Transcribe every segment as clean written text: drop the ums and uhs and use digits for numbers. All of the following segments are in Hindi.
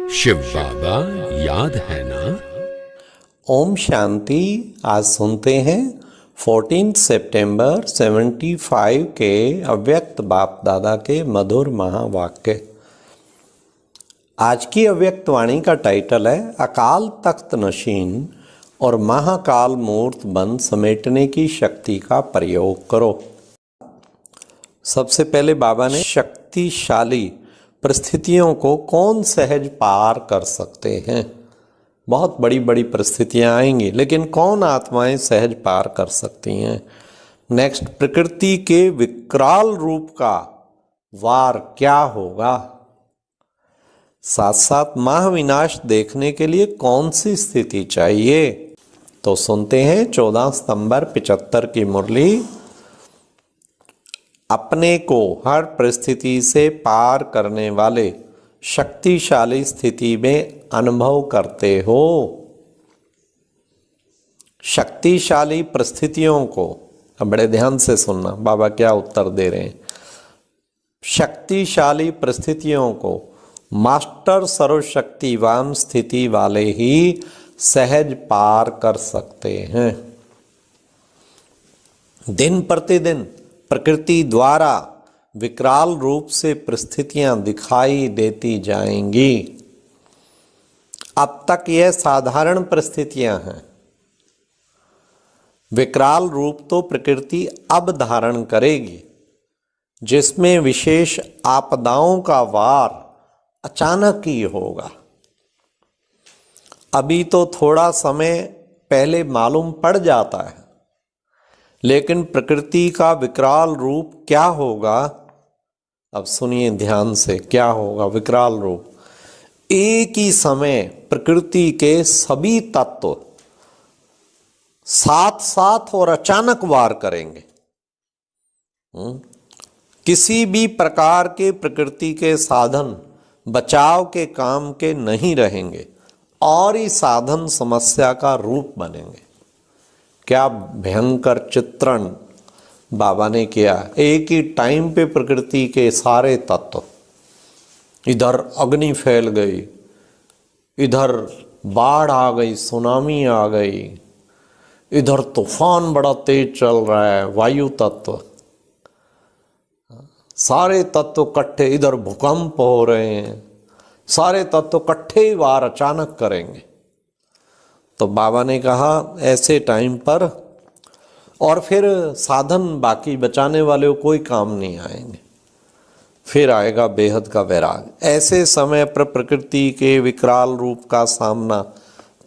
शिव बाबा याद है ना। ओम शांति। आज सुनते हैं 14 सितंबर 75 के अव्यक्त बाप दादा के मधुर महावाक्य। आज की अव्यक्त वाणी का टाइटल है अकाल तख्त नशीन और महाकाल मूर्त बंद समेटने की शक्ति का प्रयोग करो। सबसे पहले बाबा ने शक्तिशाली परिस्थितियों को कौन सहज पार कर सकते हैं। बहुत बड़ी बड़ी परिस्थितियां आएंगी, लेकिन कौन आत्माएं सहज पार कर सकती हैं। नेक्स्ट, प्रकृति के विकराल रूप का वार क्या होगा। साथ साथ महाविनाश देखने के लिए कौन सी स्थिति चाहिए। तो सुनते हैं 14 सितंबर 75 की मुरली। अपने को हर परिस्थिति से पार करने वाले शक्तिशाली स्थिति में अनुभव करते हो। शक्तिशाली परिस्थितियों को अब बड़े ध्यान से सुनना, बाबा क्या उत्तर दे रहे हैं। शक्तिशाली परिस्थितियों को मास्टर सर्वशक्तिवान स्थिति वाले ही सहज पार कर सकते हैं। दिन प्रतिदिन प्रकृति द्वारा विकराल रूप से परिस्थितियां दिखाई देती जाएंगी। अब तक यह साधारण परिस्थितियां हैं। विकराल रूप तो प्रकृति अब धारण करेगी, जिसमें विशेष आपदाओं का वार अचानक ही होगा। अभी तो थोड़ा समय पहले मालूम पड़ जाता है, लेकिन प्रकृति का विकराल रूप क्या होगा। अब सुनिए ध्यान से, क्या होगा विकराल रूप। एक ही समय प्रकृति के सभी तत्व साथ साथ और अचानक वार करेंगे। किसी भी प्रकार के प्रकृति के साधन बचाव के काम के नहीं रहेंगे और ही साधन समस्या का रूप बनेंगे। क्या भयंकर चित्रण बाबा ने किया। एक ही टाइम पे प्रकृति के सारे तत्व, इधर अग्नि फैल गई, इधर बाढ़ आ गई, सुनामी आ गई, इधर तूफान बड़ा तेज चल रहा है, वायु तत्व, सारे तत्व इकट्ठे, इधर भूकंप हो रहे हैं, सारे तत्व इकट्ठे ही वार अचानक करेंगे। तो बाबा ने कहा ऐसे टाइम पर, और फिर साधन बाकी बचाने वाले को कोई काम नहीं आएंगे। फिर आएगा बेहद का वैराग। ऐसे समय पर प्रकृति के विकराल रूप का सामना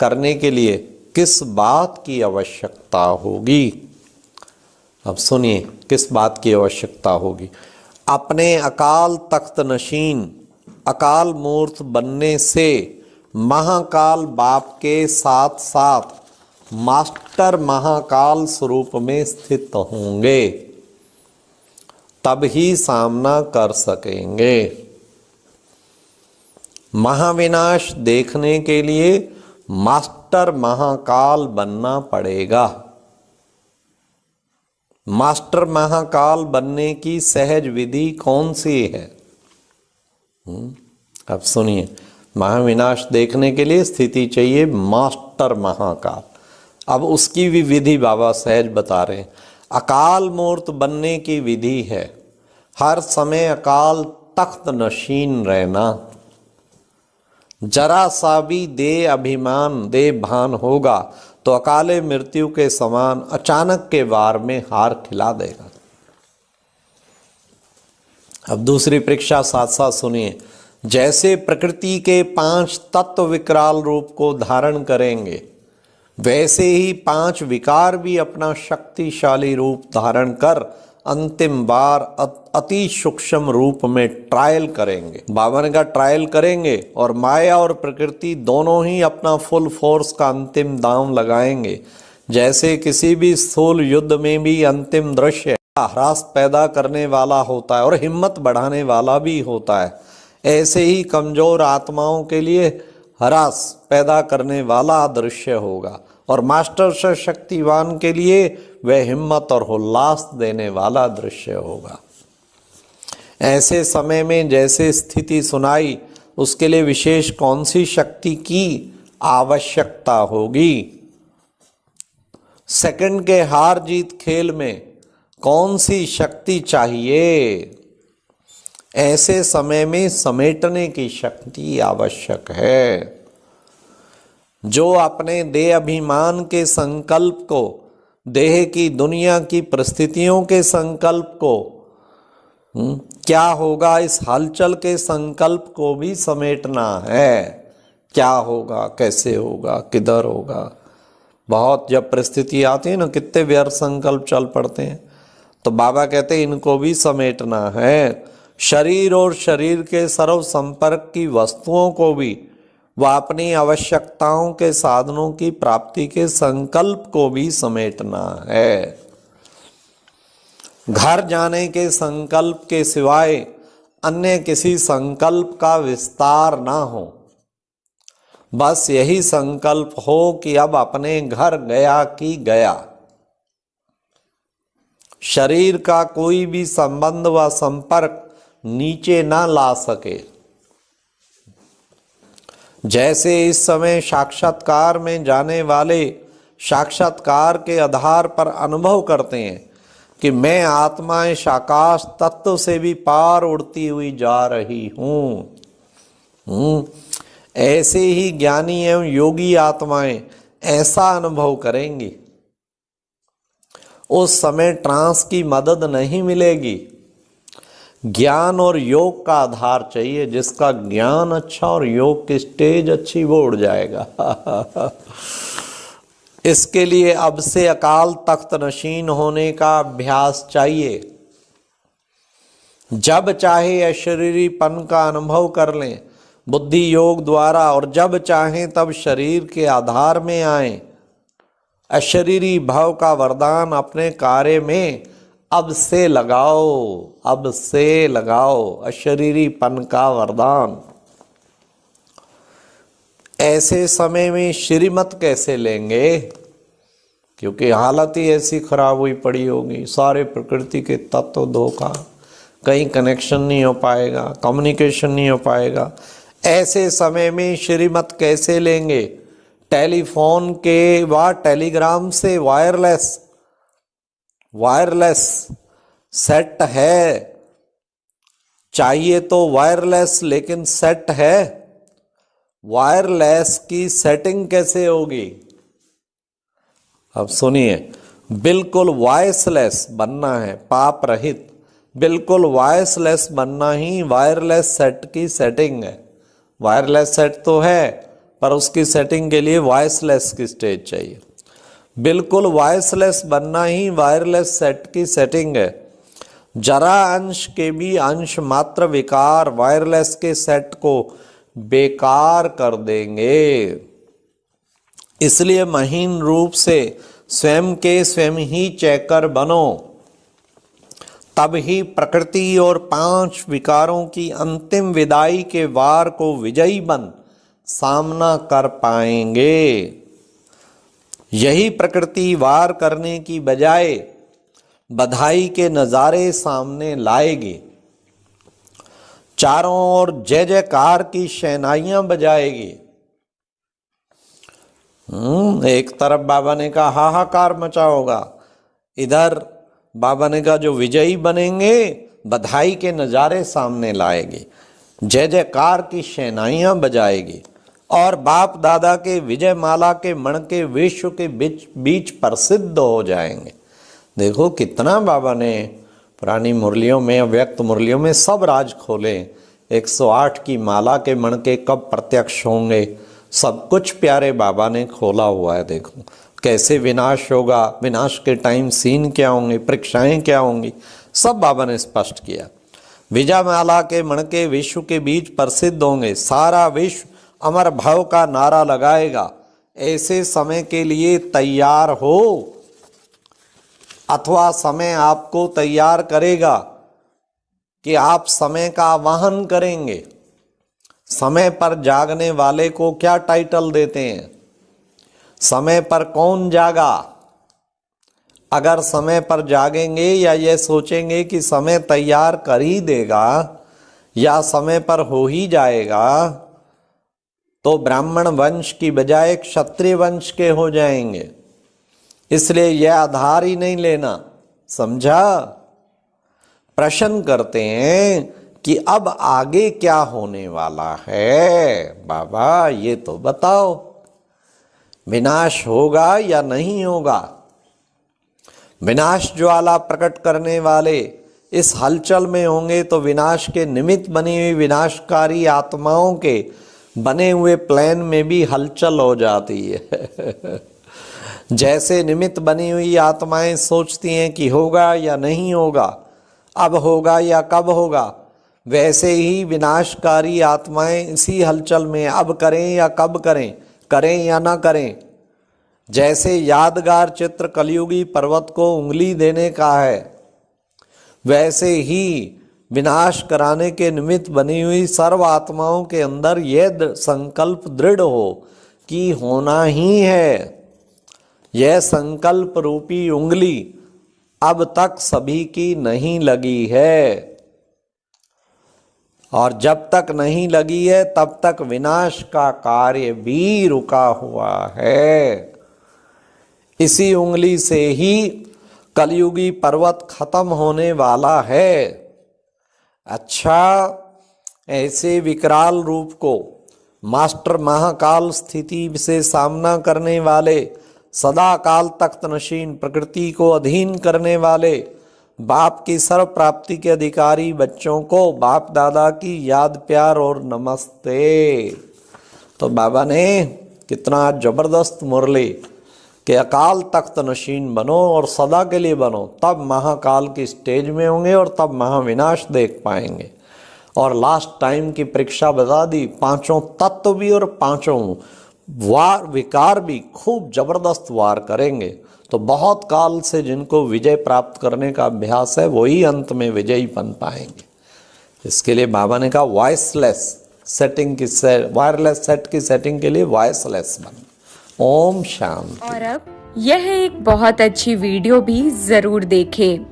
करने के लिए किस बात की आवश्यकता होगी। अब सुनिए किस बात की आवश्यकता होगी। अपने अकाल तख्त नशीन अकाल मूर्त बनने से महाकाल बाप के साथ साथ मास्टर महाकाल स्वरूप में स्थित होंगे, तब ही सामना कर सकेंगे। महाविनाश देखने के लिए मास्टर महाकाल बनना पड़ेगा। मास्टर महाकाल बनने की सहज विधि कौन सी है। अब सुनिए, महाविनाश देखने के लिए स्थिति चाहिए मास्टर महाकाल। अब उसकी भी विधि बाबा सहज बता रहे हैं। अकाल मूर्त बनने की विधि है हर समय अकाल तख्त नशीन रहना। जरा सा भी दे अभिमान दे भान होगा तो अकाले मृत्यु के समान अचानक के वार में हार खिला देगा। अब दूसरी परीक्षा साथ साथ सुनिए। जैसे प्रकृति के 5 तत्व विकराल रूप को धारण करेंगे, वैसे ही 5 विकार भी अपना शक्तिशाली रूप धारण कर अंतिम बार अति सूक्ष्म रूप में ट्रायल करेंगे। बाबा ने कहा ट्रायल करेंगे, और माया और प्रकृति दोनों ही अपना फुल फोर्स का अंतिम दांव लगाएंगे। जैसे किसी भी स्थूल युद्ध में भी अंतिम दृश्य ह्रास पैदा करने वाला होता है और हिम्मत बढ़ाने वाला भी होता है, ऐसे ही कमजोर आत्माओं के लिए ह्रास पैदा करने वाला दृश्य होगा, और मास्टर शक्तिवान के लिए वह हिम्मत और उल्लास देने वाला दृश्य होगा। ऐसे समय में जैसे स्थिति सुनाई उसके लिए विशेष कौन सी शक्ति की आवश्यकता होगी। सेकंड के हार जीत खेल में कौन सी शक्ति चाहिए। ऐसे समय में समेटने की शक्ति आवश्यक है। जो अपने देह अभिमान के संकल्प को, देह की दुनिया की परिस्थितियों के संकल्प को, क्या होगा इस हलचल के संकल्प को भी समेटना है। क्या होगा, कैसे होगा, किधर होगा। बहुत जब परिस्थिति आती है ना, कितने व्यर्थ संकल्प चल पड़ते हैं। तो बाबा कहते हैं इनको भी समेटना है। शरीर और शरीर के सर्व संपर्क की वस्तुओं को भी, व अपनी आवश्यकताओं के साधनों की प्राप्ति के संकल्प को भी समेटना है। घर जाने के संकल्प के सिवाय अन्य किसी संकल्प का विस्तार ना हो। बस यही संकल्प हो कि अब अपने घर गया कि गया। शरीर का कोई भी संबंध व संपर्क नीचे ना ला सके। जैसे इस समय साक्षात्कार में जाने वाले साक्षात्कार के आधार पर अनुभव करते हैं कि मैं आत्मा इस आकाश तत्व से भी पार उड़ती हुई जा रही हूं। ऐसे ही ज्ञानी एवं योगी आत्माएं ऐसा अनुभव करेंगी। उस समय ट्रांस की मदद नहीं मिलेगी। ज्ञान और योग का आधार चाहिए। जिसका ज्ञान अच्छा और योग की स्टेज अच्छी, वो उड़ जाएगा। इसके लिए अब से अकाल तख्त नशीन होने का अभ्यास चाहिए। जब चाहे अशरीरीपन का अनुभव कर लें बुद्धि योग द्वारा, और जब चाहें तब शरीर के आधार में आए। अशरीरी भाव का वरदान अपने कार्य में अब से लगाओ, अब से लगाओ अशरीरीपन का वरदान। ऐसे समय में श्रीमत कैसे लेंगे, क्योंकि हालत ही ऐसी खराब हुई पड़ी होगी। सारे प्रकृति के तत्व धोखा, कहीं कनेक्शन नहीं हो पाएगा, कम्युनिकेशन नहीं हो पाएगा। ऐसे समय में श्रीमत कैसे लेंगे। टेलीफोन के व टेलीग्राम से वायरलेस सेट है। चाहिए तो वायरलेस, लेकिन सेट है। वायरलेस की सेटिंग कैसे होगी। अब सुनिए, बिल्कुल वॉइसलेस बनना है, पाप रहित। बिल्कुल वॉइसलेस बनना ही वायरलेस सेट की सेटिंग है। वायरलेस सेट तो है, पर उसकी सेटिंग के लिए वॉइसलेस की स्टेज चाहिए। बिल्कुल वॉइसलेस बनना ही वायरलेस सेट की सेटिंग है। जरा अंश के भी अंश मात्र विकार वायरलेस के सेट को बेकार कर देंगे। इसलिए महीन रूप से स्वयं के स्वयं ही चेकर बनो। तब ही प्रकृति और 5 विकारों की अंतिम विदाई के वार को विजयी बन सामना कर पाएंगे। यही प्रकृति वार करने की बजाय बधाई के नजारे सामने लाएगी। चारों ओर जय जयकार की शहनाइयां बजाएगी। एक तरफ बाबा ने कहा हाहाकार मचा होगा, इधर बाबा ने कहा जो विजयी बनेंगे बधाई के नजारे सामने लाएगी, जय जयकार की शहनाइयां बजाएगी और बाप दादा के विजय माला के मणके विश्व के बीच प्रसिद्ध हो जाएंगे। देखो कितना बाबा ने पुरानी मुरलियों में, अव्यक्त मुरलियों में सब राज खोले। 108 की माला के मणके कब प्रत्यक्ष होंगे, सब कुछ प्यारे बाबा ने खोला हुआ है। देखो कैसे विनाश होगा, विनाश के टाइम सीन क्या होंगे, परीक्षाएं क्या होंगी, सब बाबा ने स्पष्ट किया। विजय माला के मणके विश्व के बीच प्रसिद्ध होंगे, सारा विश्व अमर भव का नारा लगाएगा। ऐसे समय के लिए तैयार हो, अथवा समय आपको तैयार करेगा कि आप समय का वहन करेंगे। समय पर जागने वाले को क्या टाइटल देते हैं, समय पर कौन जागा। अगर समय पर जागेंगे या ये सोचेंगे कि समय तैयार कर ही देगा, या समय पर हो ही जाएगा तो ब्राह्मण वंश की बजाय क्षत्रिय वंश के हो जाएंगे। इसलिए यह आधार ही नहीं लेना, समझा। प्रश्न करते हैं कि अब आगे क्या होने वाला है बाबा, ये तो बताओ, विनाश होगा या नहीं होगा। विनाश ज्वाला प्रकट करने वाले इस हलचल में होंगे तो विनाश के निमित्त बनी हुई विनाशकारी आत्माओं के बने हुए प्लान में भी हलचल हो जाती है। जैसे निमित्त बनी हुई आत्माएं सोचती हैं कि होगा या नहीं होगा, अब होगा या कब होगा, वैसे ही विनाशकारी आत्माएं इसी हलचल में अब करें या कब करें, करें या ना करें। जैसे यादगार चित्र कलयुगी पर्वत को उंगली देने का है, वैसे ही विनाश कराने के निमित्त बनी हुई सर्व आत्माओं के अंदर यह संकल्प दृढ़ हो कि होना ही है। यह संकल्प रूपी उंगली अब तक सभी की नहीं लगी है, और जब तक नहीं लगी है तब तक विनाश का कार्य भी रुका हुआ है। इसी उंगली से ही कलयुगी पर्वत खत्म होने वाला है। अच्छा, ऐसे विकराल रूप को मास्टर महाकाल स्थिति से सामना करने वाले, सदा काल तख्त नशीन प्रकृति को अधीन करने वाले, बाप की सर्व प्राप्ति के अधिकारी बच्चों को बाप दादा की याद, प्यार और नमस्ते। तो बाबा ने कितना जबरदस्त मुरली कि अकाल तख्त नशीन बनो और सदा के लिए बनो, तब महाकाल की स्टेज में होंगे और तब महाविनाश देख पाएंगे। और लास्ट टाइम की परीक्षा बता दी, पांचों तत्व भी और पांचों वार विकार भी खूब जबरदस्त वार करेंगे। तो बहुत काल से जिनको विजय प्राप्त करने का अभ्यास है वही अंत में विजयी बन पाएंगे। इसके लिए बाबा ने कहा वॉइसलेस सेटिंग की वायरलेस सेट की सेटिंग के लिए वॉइसलेस बन। ओम शांति। और अब यह एक बहुत अच्छी वीडियो भी जरूर देखें।